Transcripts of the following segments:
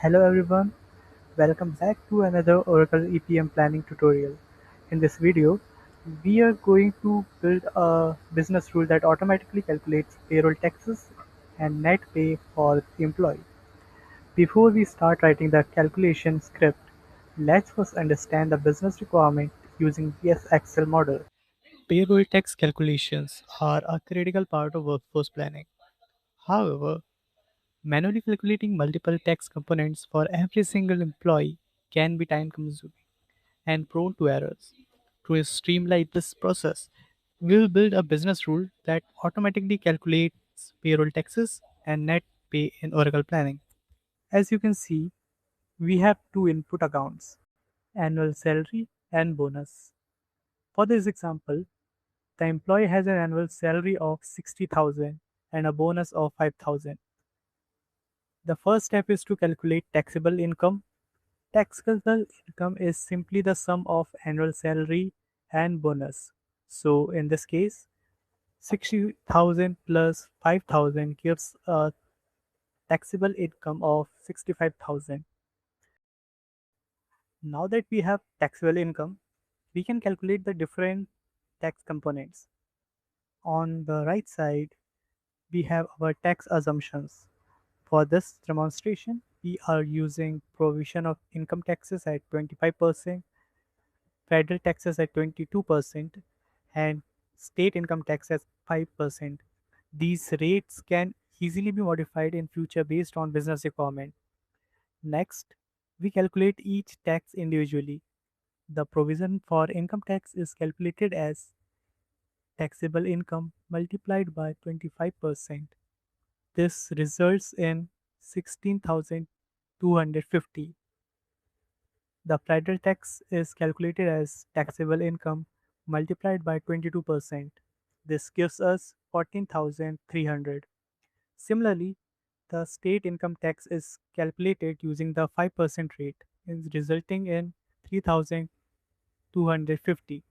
Hello everyone, welcome back to another Oracle EPM planning tutorial. In this video, we are going to build a business rule that automatically calculates payroll taxes and net pay for the employee. Before we start writing the calculation script, let's first understand the business requirement using this Excel model. Payroll tax calculations are a critical part of workforce planning. However, manually calculating multiple tax components for every single employee can be time consuming and prone to errors. To streamline this process, we'll build a business rule that automatically calculates payroll taxes and net pay in Oracle Planning. As you can see, we have two input accounts, annual salary and bonus. For this example, the employee has an annual salary of 60,000 and a bonus of 5,000. The first step is to calculate taxable income. Taxable income is simply the sum of annual salary and bonus. So in this case, 60,000 plus 5,000 gives a taxable income of 65,000. Now that we have taxable income, we can calculate the different tax components. On the right side, we have our tax assumptions. For this demonstration, we are using provision of income taxes at 25%, federal taxes at 22%, and state income tax at 5%. These rates can easily be modified in future based on business requirement. Next, we calculate each tax individually. The provision for income tax is calculated as taxable income multiplied by 25%. This results in 16,250. The federal tax is calculated as taxable income multiplied by 22%. This gives us 14,300. Similarly, the state income tax is calculated using the 5% rate, resulting in 3,250.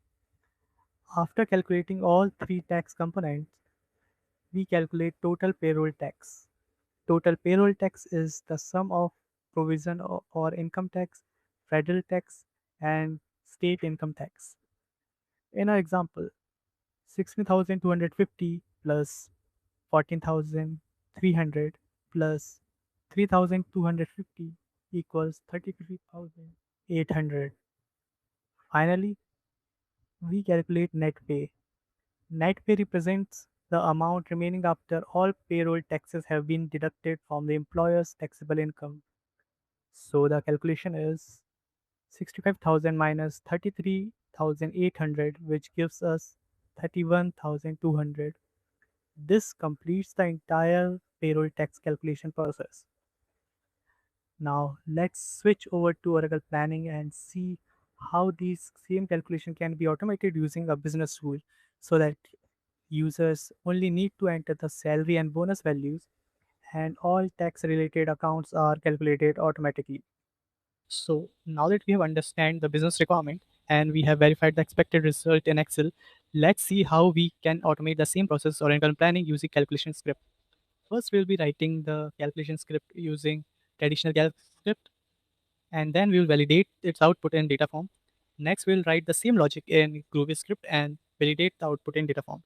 After calculating all three tax components, we calculate total payroll tax. Total payroll tax is the sum of provision or income tax, federal tax, and state income tax. In our example, 16,250 plus 14,300 plus 3,250 equals 33,800. Finally, we calculate net pay. Net pay represents the amount remaining after all payroll taxes have been deducted from the employer's taxable income. So the calculation is 65,000 minus 33,800, which gives us 31,200. This completes the entire payroll tax calculation process. Now let's switch over to Oracle Planning and see how these same calculation can be automated using a business rule so that users only need to enter the salary and bonus values and all tax related accounts are calculated automatically. So now that we have understand the business requirement and we have verified the expected result in Excel, let's see how we can automate the same process or income planning using calculation script. First, we'll be writing the calculation script using traditional calc script, and then we'll validate its output in data form. Next, we'll write the same logic in Groovy script and validate the output in data form.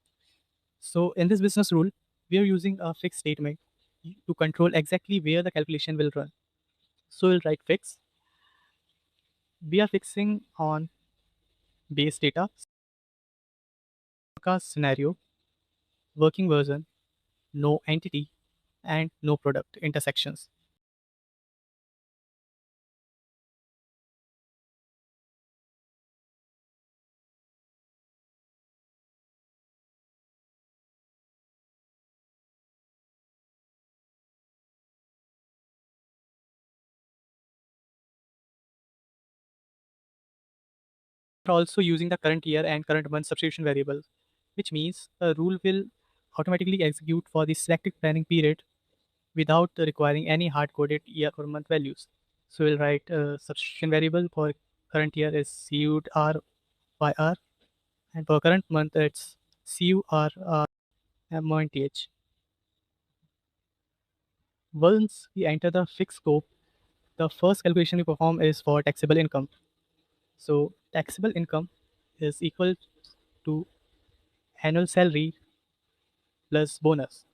So in this business rule, we are using a fixed statement to control exactly where the calculation will run. So we'll write fix. We are fixing on base data, forecast scenario, working version, no entity, and no product intersections. We're also using the current year and current month substitution variables, which means a rule will automatically execute for the selected planning period without requiring any hard-coded year or month values. So we'll write a substitution variable for current year is CUR by R, and for current month it's CUR MONTH. Once we enter the fixed scope, The first calculation we perform is for taxable income. So taxable income is equal to annual salary plus bonus.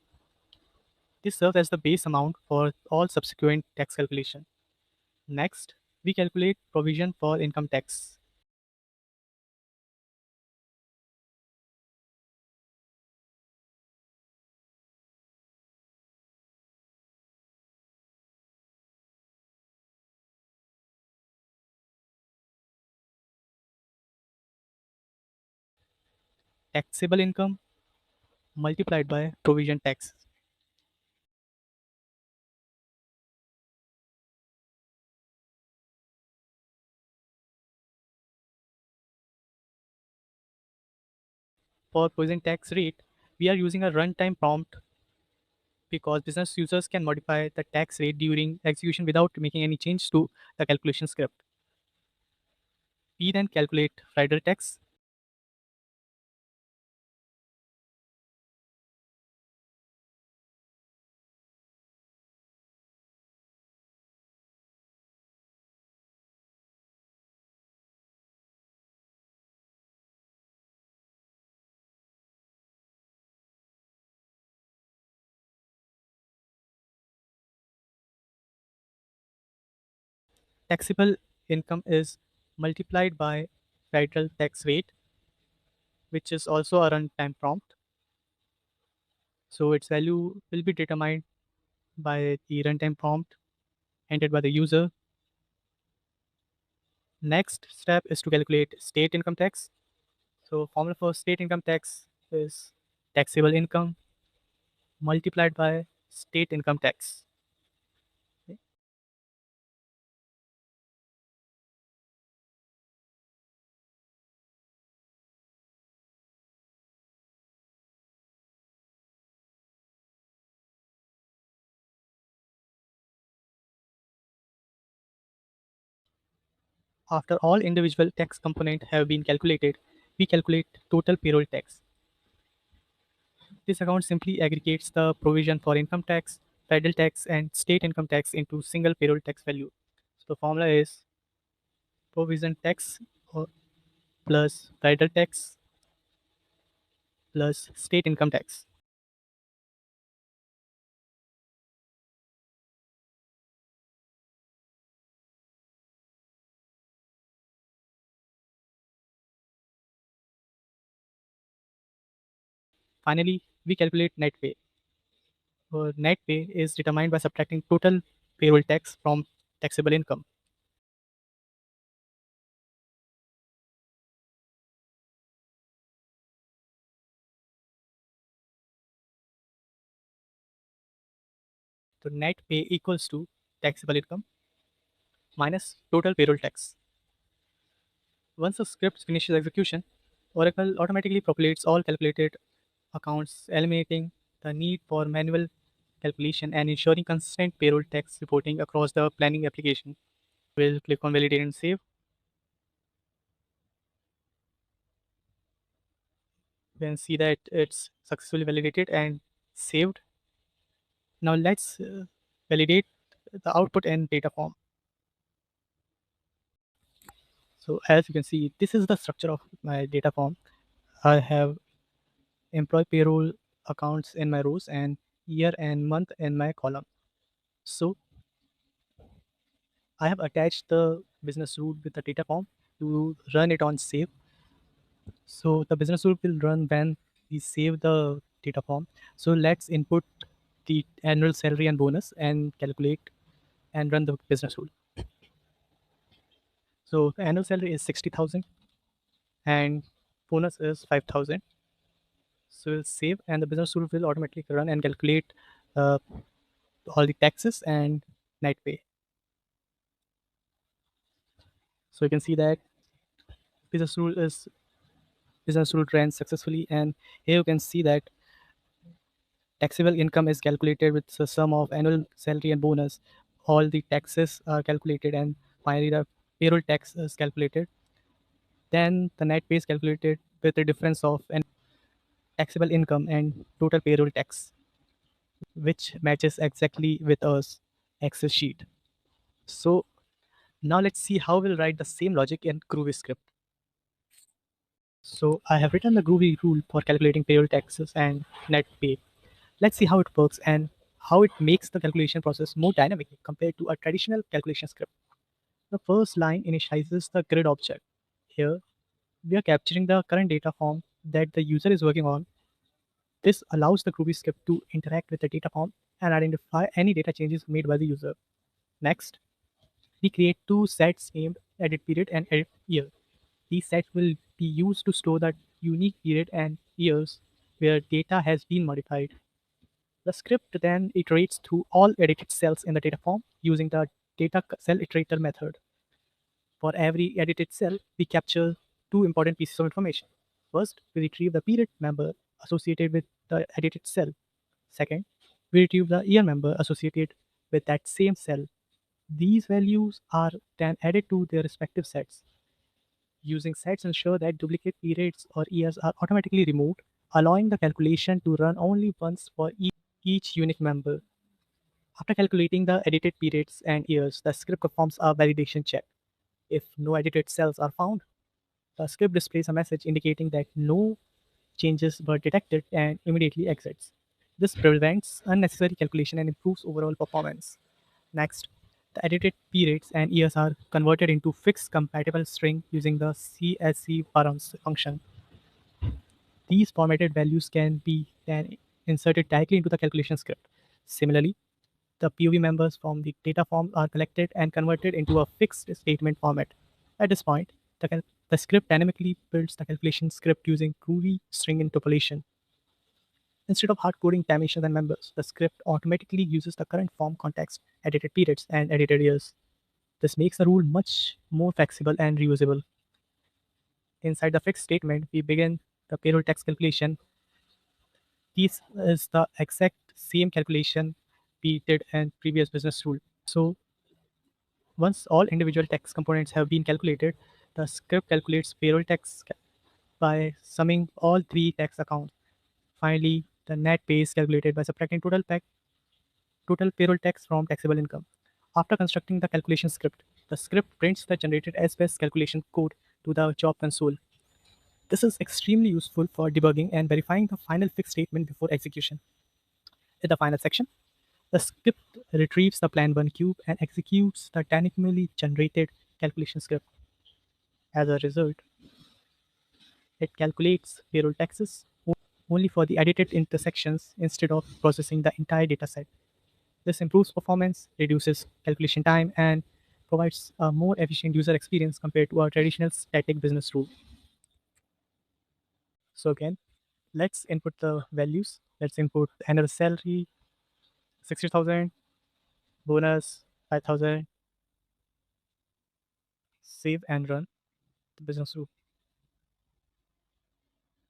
This serves as the base amount for all subsequent tax calculation. Next, we calculate provision for income tax. Taxable income multiplied by provision tax. For provision tax rate, we are using a runtime prompt because business users can modify the tax rate during execution without making any change to the calculation script. We then calculate rider tax. Taxable income is multiplied by rider tax rate, which is also a runtime prompt. So its value will be determined by the runtime prompt entered by the user. Next step is to calculate state income tax. So formula for state income tax is taxable income multiplied by state income tax. After all individual tax components have been calculated, we calculate total payroll tax. This account simply aggregates the provision for income tax, federal tax, and state income tax into single payroll tax value. So the formula is provision tax plus federal tax plus state income tax. Finally, we calculate net pay. Net pay is determined by subtracting total payroll tax from taxable income. So net pay equals to taxable income minus total payroll tax. Once the script finishes execution, Oracle automatically populates all calculated accounts, eliminating the need for manual calculation and ensuring consistent payroll tax reporting across the planning application. We'll click on validate and save. You can see that it's successfully validated and saved. Now let's validate the output and data form. So as you can see, this is the structure of my data form. I have employee payroll accounts in my rows and year and month in my column. So I have attached the business rule with the data form to run it on save. So the business rule will run when we save the data form. So let's input the annual salary and bonus and calculate and run the business rule. So the annual salary is 60,000 and bonus is 5,000. So we'll save and the business rule will automatically run and calculate uh, all the taxes and net pay. So you can see that business rule is business rule ran successfully, and here you can see that taxable income is calculated with the sum of annual salary and bonus. All the taxes are calculated, and finally the payroll tax is calculated. Then the net pay is calculated with the difference of an taxable income and total payroll tax, which matches exactly with us Excel sheet. So now let's see how we'll write the same logic in Groovy script. So I have written the Groovy rule for calculating payroll taxes and net pay. Let's see how it works and how it makes the calculation process more dynamic compared to a traditional calculation script. The first line initializes the grid object. Here, we are capturing the current data form that the user is working on. This allows the Groovy script to interact with the data form and identify any data changes made by the user. Next, we create two sets named edit period and edit year. These sets will be used to store the unique period and years where data has been modified. The script then iterates through all edited cells in the data form using the data cell iterator method. For every edited cell, we capture two important pieces of information. First, we retrieve the period member associated with the edited cell. Second, we retrieve the year member associated with that same cell. These values are then added to their respective sets. Using sets ensure that duplicate periods or years are automatically removed, allowing the calculation to run only once for each unique member. After calculating the edited periods and years, the script performs a validation check. If no edited cells are found, the script displays a message indicating that no changes were detected and immediately exits. This prevents unnecessary calculation and improves overall performance. Next, the edited periods and years are converted into fixed compatible string using the CSC params function. These formatted values can be then inserted directly into the calculation script. Similarly, the POV members from the data form are collected and converted into a fixed statement format. At this point, the script dynamically builds the calculation script using Groovy string interpolation. Instead of hard coding dimensions and members, the script automatically uses the current form context, edited periods, and edited years. This makes the rule much more flexible and reusable. Inside the fixed statement, we begin the payroll tax calculation. This is the exact same calculation we did in previous business rule. So once all individual tax components have been calculated, the script calculates payroll tax by summing all three tax accounts. Finally, the net pay is calculated by subtracting total payroll tax from taxable income. After constructing the calculation script, the script prints the generated Essbase calculation code to the job console. This is extremely useful for debugging and verifying the final fixed statement before execution. In the final section, the script retrieves the plan 1 cube and executes the dynamically generated calculation script. As a result, it calculates payroll taxes only for the edited intersections instead of processing the entire dataset. This improves performance, reduces calculation time, and provides a more efficient user experience compared to our traditional static business rule. So again, let's input the values. Let's input annual salary, 60,000, bonus, 5,000, save and run the business rule.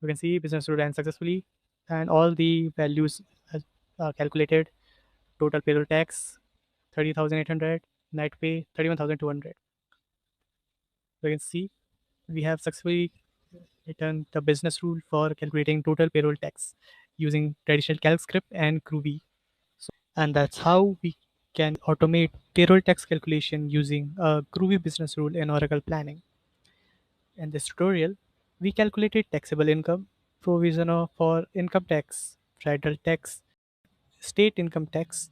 You can see business rule ran successfully and all the values are calculated. Total payroll tax, 30,800, net pay, 31,200. You can see we have successfully written the business rule for calculating total payroll tax using traditional Calc script and Groovy. And that's how we can automate payroll tax calculation using a Groovy business rule in Oracle planning. In this tutorial, we calculated taxable income, provision for income tax, federal tax, state income tax,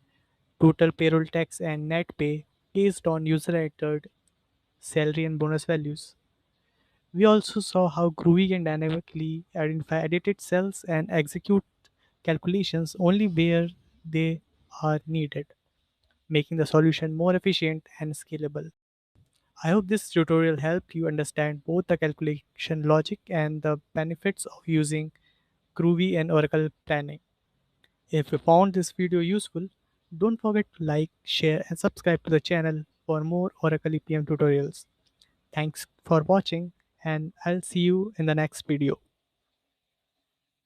total payroll tax, and net pay based on user entered salary and bonus values. We also saw how Groovy can dynamically identify edited cells and execute calculations only where they are needed, making the solution more efficient and scalable. I hope this tutorial helped you understand both the calculation logic and the benefits of using Groovy and Oracle planning. If you found this video useful, don't forget to like, share, and subscribe to the channel for more Oracle EPM tutorials. Thanks for watching, and I'll see you in the next video.